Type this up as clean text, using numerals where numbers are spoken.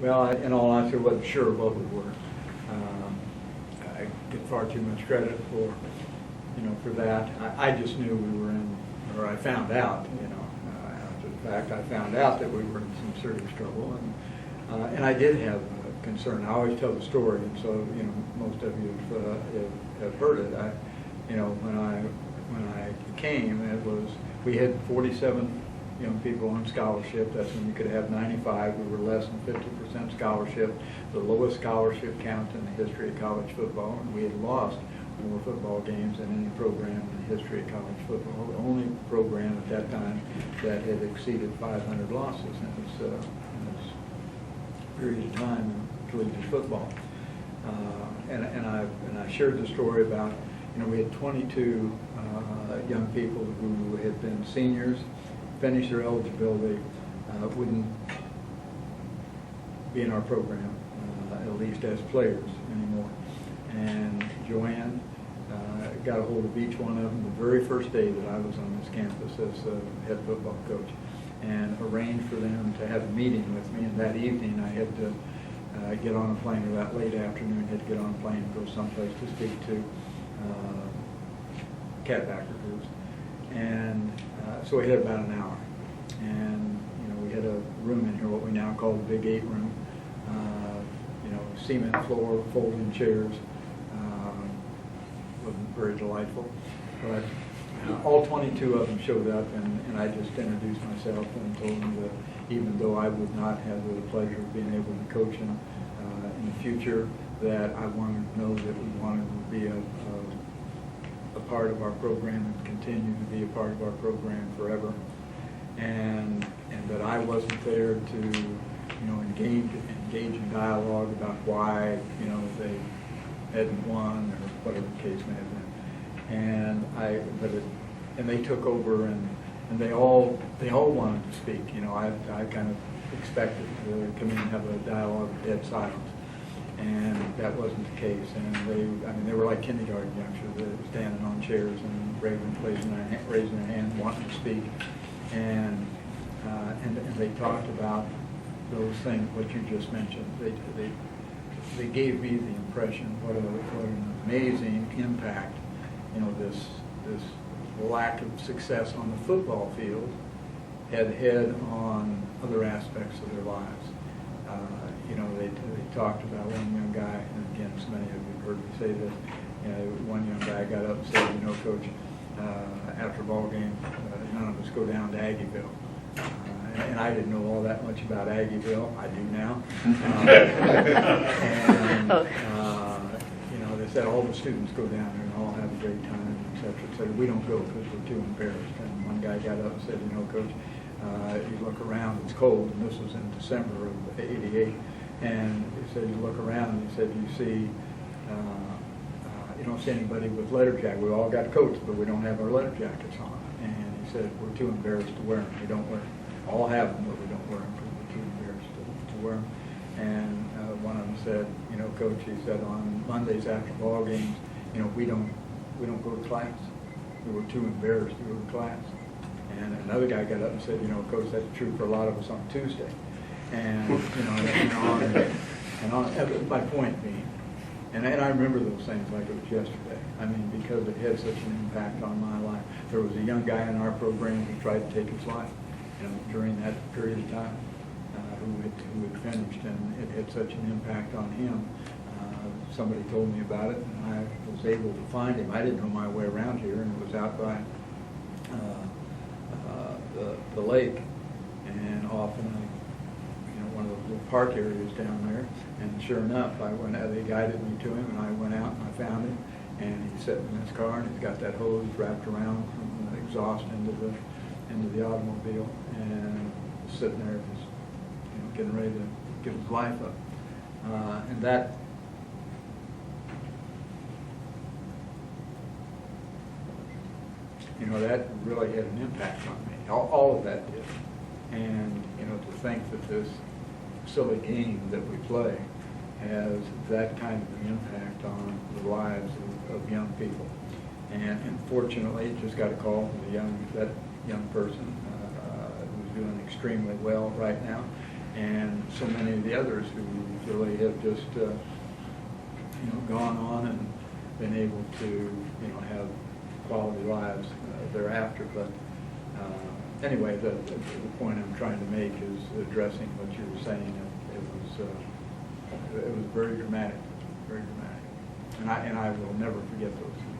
Well, in all honesty, I wasn't sure what we were. I get far too much credit for, for that. I just knew we were in, or I found out, after the fact, I found out that we were in some serious trouble, and I did have a concern. I always tell the story, and so most of you have heard it. When I came, we had 47 young people on scholarship. That's when you could have 95. We were less than 50% scholarship, the lowest scholarship count in the history of college football, and we had lost more football games than any program in the history of college football. The only program at that time that had exceeded 500 losses in this period of time in collegiate football. And I shared the story about, we had 22 young people who had been seniors, finished their eligibility, wouldn't be in our program, at least as players anymore. And Joanne got a hold of each one of them the very first day that I was on this campus as the head football coach, and arranged for them to have a meeting with me. And that evening I had to get on a plane, or that late afternoon, had to get on a plane and go someplace to speak to catbacker groups. And so we had about an hour. And, we had a room in here, what we now call the Big 8 room. Cement floor, folding chairs. Wasn't very delightful. But all 22 of them showed up, and I just introduced myself and told them that even though I would not have the pleasure of being able to coach them in the future, that I wanted to know that we wanted to be a part of our program and continue to be a part of our program forever, and that I wasn't there to engage in dialogue about why they hadn't won or whatever the case may have been. And they took over, and they all wanted to speak. I kind of expected to come in and have a dialogue of dead silence, and that wasn't the case. And they were like kindergarten youngsters, they were standing on chairs and raising their hand, wanting to speak, and they talked about those things what you just mentioned. They gave me the impression what an amazing impact this lack of success on the football field had on other aspects of their lives. They talked about one young guy, and again, so many of you have heard me say this. One young guy got up and said, Coach, after a ball game, none of us go down to Aggieville. And I didn't know all that much about Aggieville. I do now. They said all the students go down there and all have a great time, et cetera, et cetera. We don't go because we're too embarrassed. And one guy got up and said, Coach, you look around, it's cold, and this was in December of '88. And he said, you look around, and he said, you don't see anybody with letter jacket. We all got coats, but we don't have our letter jackets on. And he said, we're too embarrassed to wear them. We don't wear them. All have them, but we don't wear them because we're too embarrassed to wear them. And one of them said, Coach, he said, on Mondays after ball games, we don't go to class. We were too embarrassed to go to class. And another guy got up and said, Coach, that's true for a lot of us on Tuesday. And my point being, and I remember those things like it was yesterday. Because it had such an impact on my life. There was a young guy in our program who tried to take his life, during that period of time, who had finished, and it had such an impact on him. Somebody told me about it, and I was able to find him. I didn't know my way around here, and it was out by the lake, and off in one of the little park areas down there. And sure enough, they guided me to him, and I went out and I found him, and he's sitting in his car, and he's got that hose wrapped around from the exhaust into the automobile, and sitting there just getting ready to give his life up. And that that really had an impact on me. All of that did. And to think that this silly game that we play has that kind of an impact on the lives of young people. And fortunately, just got a call from that young person who's doing extremely well right now. and so many of the others who really have just gone on and been able to have quality lives thereafter. But anyway, the point I'm trying to make is addressing what you were saying. It was very dramatic, and I will never forget those.